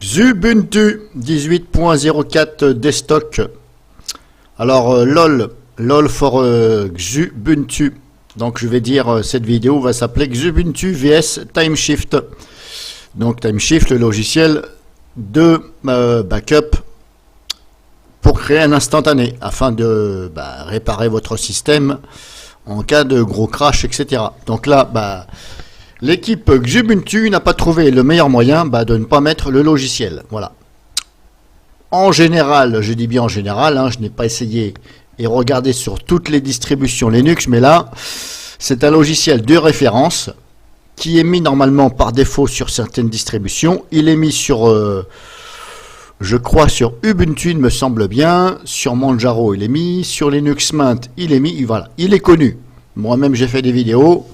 Xubuntu 18.04 Destock. Alors LOL for Xubuntu. Donc je vais dire cette vidéo va s'appeler Xubuntu vs Timeshift. Donc Timeshift, le logiciel de backup pour créer un instantané afin de réparer votre système en cas de gros crash, etc. Donc là, l'équipe Xubuntu n'a pas trouvé le meilleur moyen de ne pas mettre le logiciel. Voilà. En général, je dis bien en général, je n'ai pas essayé et regardé sur toutes les distributions Linux, mais là, c'est un logiciel de référence qui est mis normalement par défaut sur certaines distributions. Il est mis sur, je crois, sur Ubuntu, il me semble bien. Sur Manjaro, il est mis. Sur Linux Mint, il est mis. Voilà, il est connu. Moi-même, j'ai fait des vidéos.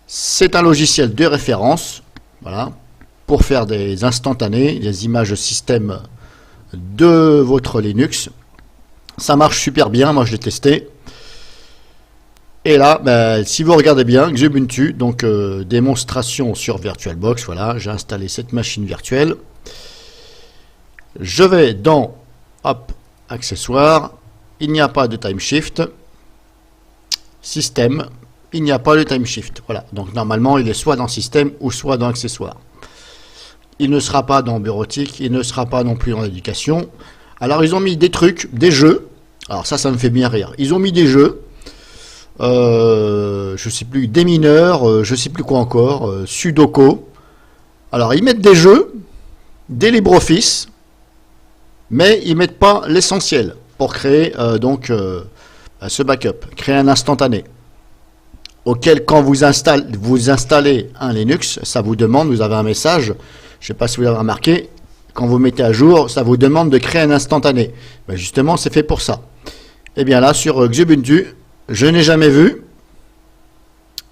C'est un logiciel de référence, voilà, pour faire des instantanés, des images système de votre Linux. Ça marche super bien, moi je l'ai testé. Et là, si vous regardez bien, Xubuntu, donc démonstration sur VirtualBox, voilà, j'ai installé cette machine virtuelle. Je vais dans, accessoires, il n'y a pas de Timeshift, système. Il n'y a pas le Timeshift. Voilà. Donc normalement, il est soit dans système ou soit dans accessoires. Il ne sera pas dans bureautique, il ne sera pas non plus dans éducation. Alors ils ont mis des trucs, des jeux. Alors ça me fait bien rire. Ils ont mis des jeux, je sais plus, des mineurs, je sais plus quoi encore, Sudoku. Alors ils mettent des jeux, des LibreOffice, mais ils mettent pas l'essentiel pour créer ce backup, créer un instantané. Auquel quand vous installez un Linux, ça vous demande, vous avez un message, je ne sais pas si vous avez remarqué, quand vous mettez à jour, ça vous demande de créer un instantané. Justement, c'est fait pour ça. Et bien là, sur Xubuntu, je n'ai jamais vu,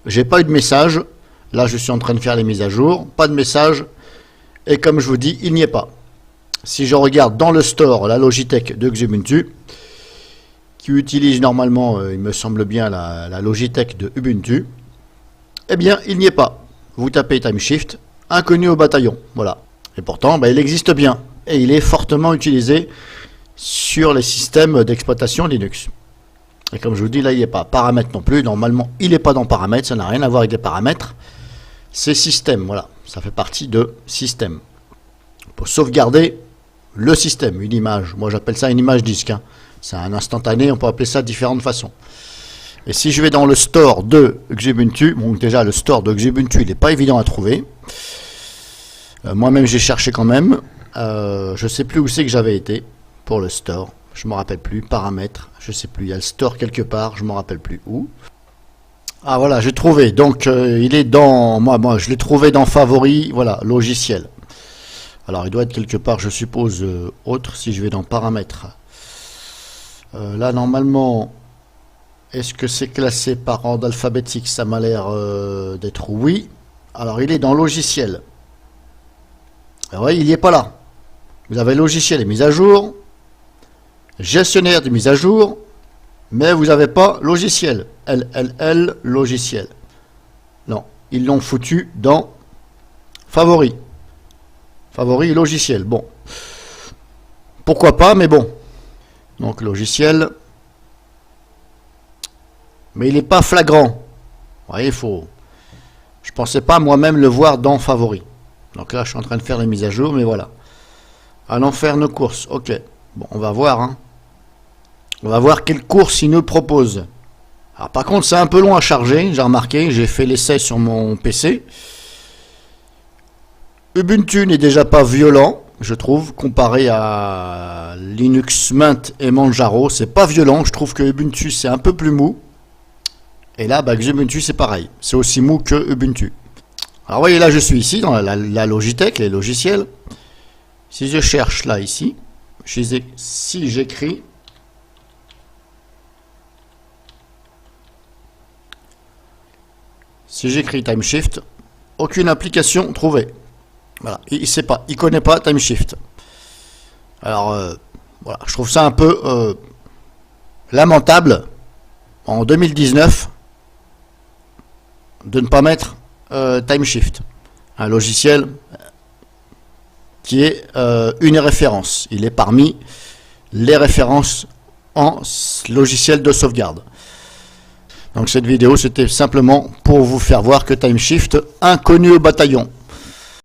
j'ai pas eu de message, là je suis en train de faire les mises à jour, pas de message, et comme je vous dis, il n'y est pas. Si je regarde dans le store, la Logitech de Xubuntu, qui utilise normalement, il me semble bien, la Logitech de Ubuntu, eh bien, il n'y est pas. Vous tapez Timeshift, inconnu au bataillon, voilà. Et pourtant, il existe bien, et il est fortement utilisé sur les systèmes d'exploitation Linux. Et comme je vous dis, là, il n'y est pas. Paramètres non plus, normalement, il n'est pas dans paramètres, ça n'a rien à voir avec les paramètres. C'est système, voilà, ça fait partie de système. Pour sauvegarder le système, une image, moi j'appelle ça une image disque, C'est un instantané, on peut appeler ça de différentes façons. Et si je vais dans le store de Xubuntu, bon déjà le store de Xubuntu, il n'est pas évident à trouver. Moi-même j'ai cherché quand même. Je ne sais plus où c'est que j'avais été pour le store. Je ne me rappelle plus. Paramètres, je ne sais plus. Il y a le store quelque part, je ne me rappelle plus où. Ah voilà, j'ai trouvé. Donc il est dans... Moi je l'ai trouvé dans favoris, voilà, logiciel. Alors il doit être quelque part, je suppose, autre, si je vais dans paramètres. Là, normalement, est-ce que c'est classé par ordre alphabétique? Ça m'a l'air d'être oui. Alors, il est dans logiciel. Oui, il n'y est pas là. Vous avez logiciel et mise à jour, gestionnaire de mise à jour, mais vous n'avez pas logiciel. LLL, logiciel. Non, ils l'ont foutu dans favoris. Favoris logiciel. Bon. Pourquoi pas, mais bon. Donc logiciel, mais il n'est pas flagrant. Vous voyez, je pensais pas moi-même le voir dans favoris. Donc là, je suis en train de faire les mises à jour, mais voilà. Allons faire nos courses. Ok. Bon, on va voir. On va voir quelle course il nous propose. Alors par contre, c'est un peu long à charger. J'ai remarqué. J'ai fait l'essai sur mon PC. Ubuntu n'est déjà pas violent, je trouve, comparé à Linux Mint et Manjaro, c'est pas violent. Je trouve que Ubuntu c'est un peu plus mou. Et là, Xubuntu c'est pareil, c'est aussi mou que Ubuntu. Alors voyez, là je suis ici dans la Logitech, les logiciels. Si je cherche là ici, si j'écris Timeshift, aucune application trouvée. Voilà, il sait pas, il connaît pas Timeshift. Alors voilà, je trouve ça un peu lamentable en 2019 de ne pas mettre Timeshift, un logiciel qui est une référence. Il est parmi les références en logiciel de sauvegarde. Donc cette vidéo, c'était simplement pour vous faire voir que TimeShift, inconnu au bataillon.